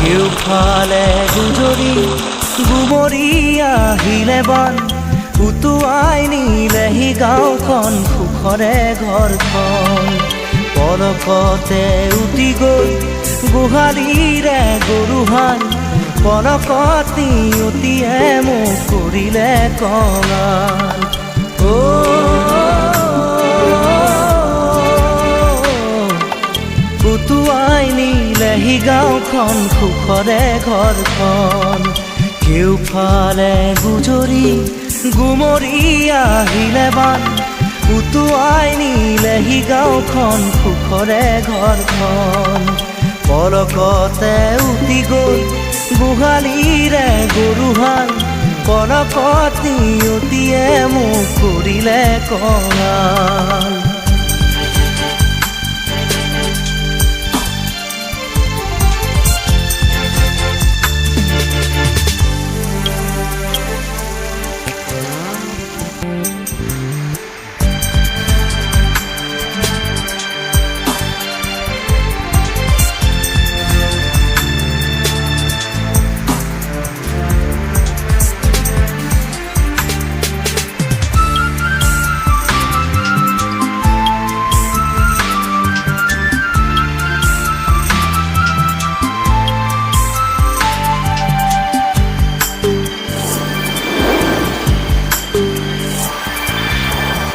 কেউফালে গুজৰি গুমৰি আহিলে বান উটুৱাই নিলেহি গাঁওখন সুখৰে ঘৰখন পলকতে উটি গৈ গোহালিৰে গৰুহাল পলকত নিয়তিয়ে মোক কৰিলে কঙাল উটুৱাই নিলেহি গাঁওখন সুখৰে ঘৰখন কেউফালে গুজৰি গুমৰি আহিলে বান উটুৱাই নিলেহি গাঁওখন সুখৰে ঘৰখন পলকতে উটি গৈ গোহালিৰে গৰুহাল পলকত নিয়তিয়ে মোক কৰিলে কঙাল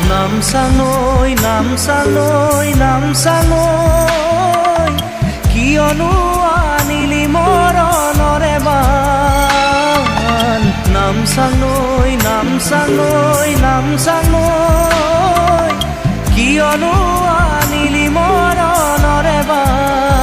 নামচাঙৈ কিয়নো আনিলি মৰণৰে বান নামচাঙৈ কিয়নো আনিলি মৰণৰে বান